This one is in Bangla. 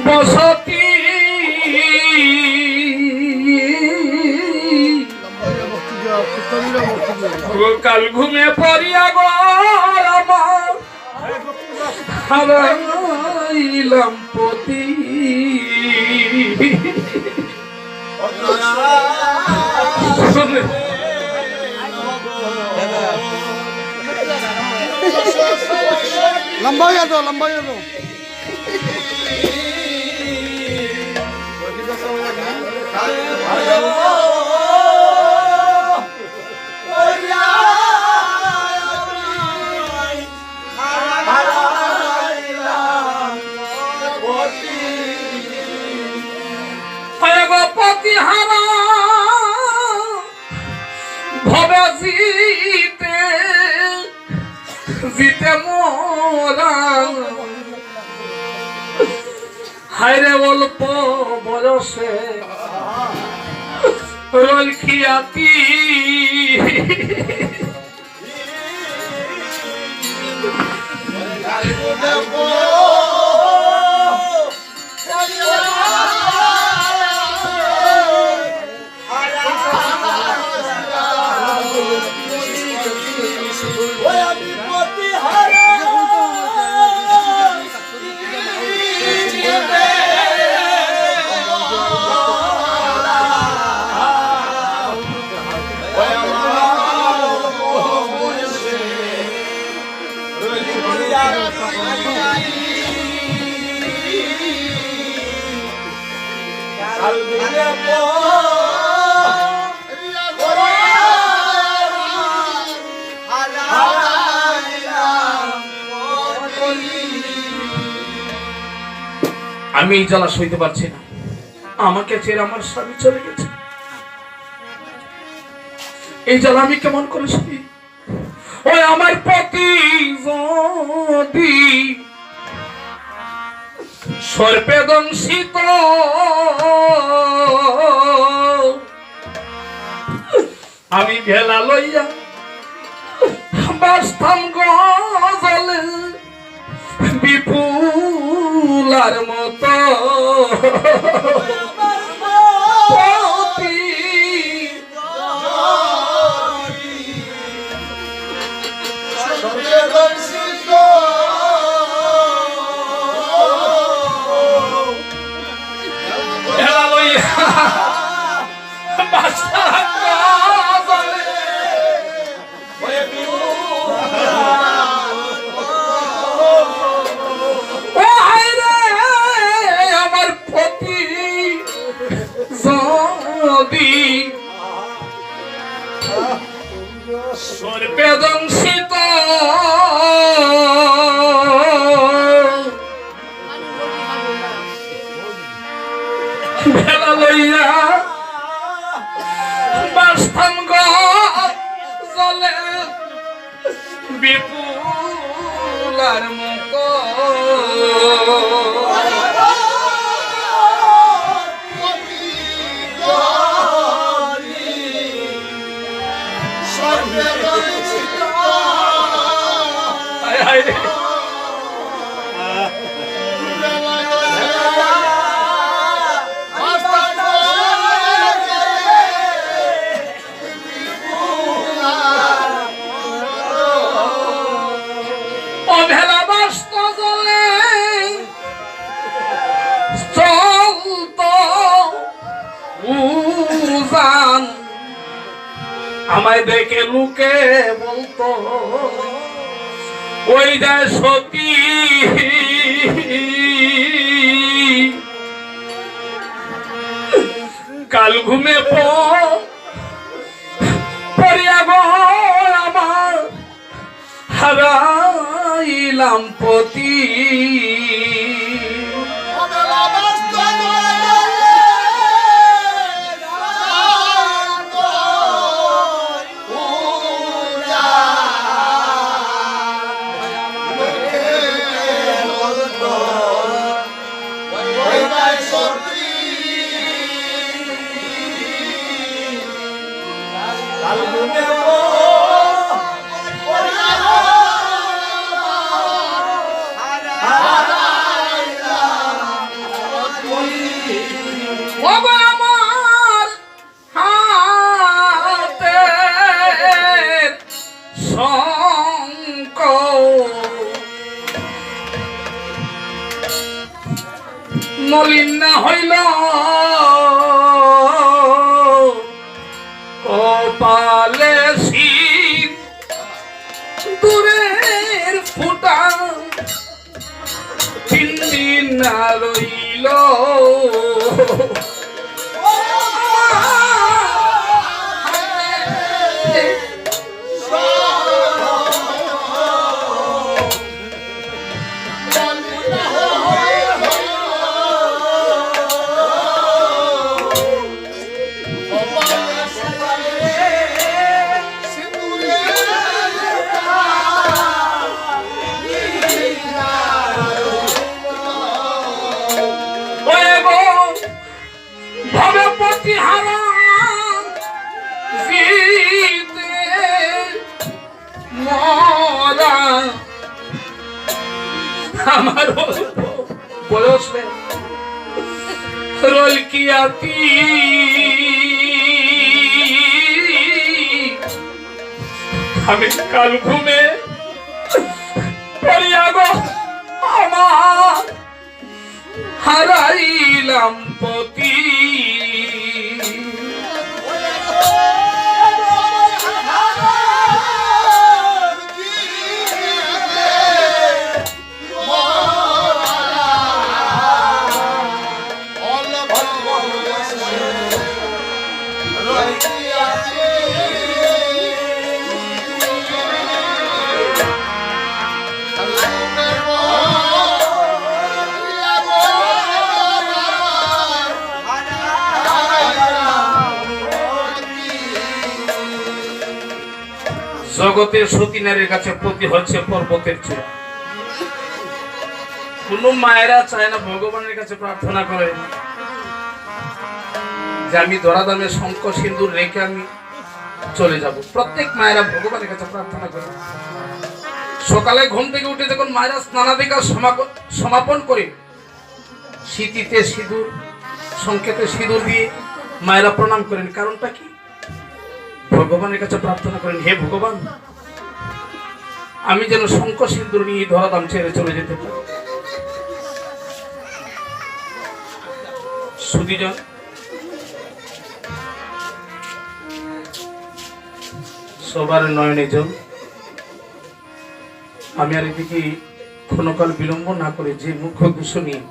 বসতি কাল ঘুমে পড়িয়া গো আমার হারাইলাম পতি लंबा हो जाओ लंबा हो जाओ পতি হারা ভবে জিতে জিতে মোরা হায়রে অল্প বয়সে রোল খিয়াতি আমি এই জ্বালা সইতে পারছি না। আমাকে ছেড়ে আমার স্বামী চলে গেছে, এই জ্বালা আমি কেমন করে সই? ওই আমার পতি যদি সর্পে দংশিত আমি ভেলা লইয়া বাসতাম গজলে বিপুলার মতো সর্পে দংশিত ভেলা লইয়া বাসতাম গজলে বিপুলার মতো আমায় দেখে লুকে বলতো ওই যায় সতী কাল ঘুমে পড়িয়া গো আমার হারাইলাম পতি গো মলিন না হইল কপালে শীত দূরের ফুটা তিন দিন না রইল আমার বয়স রোল কিয়াতি আমি কাল ঘুমে পড়িয়া গো আমার হারাইলাম পতি জগতের সতী নারীর কাছে পতি হচ্ছে পর্বতের চেয়ে। কোন মায়েরা চায় না ভগবানের কাছে প্রার্থনা করে যে আমি ধরাধামে শঙ্খ সিন্দুর রেখে আমি চলে যাব। প্রত্যেক মায়েরা ভগবানের কাছে প্রার্থনা করে। সকালে ঘুম থেকে উঠে যখন মায়েরা স্নানাদিকার সমাপন করে সিঁথিতে সিঁদুর সংকেতে সিঁদুর দিয়ে মায়েরা প্রণাম করেন। কারণটা কি? ভগবানের কাছে প্রার্থনা করেন, হে ভগবান, আমি যেন শঙ্খ সিন্দুর নিয়ে ধরাধাম ছেড়ে চলে যেতে পারি। সুধীজন, সবার নয়নে জল। আমি আর এদিকে ক্ষণকাল বিলম্ব না করে যে মুখ্য উদ্দেশ্য নিয়ে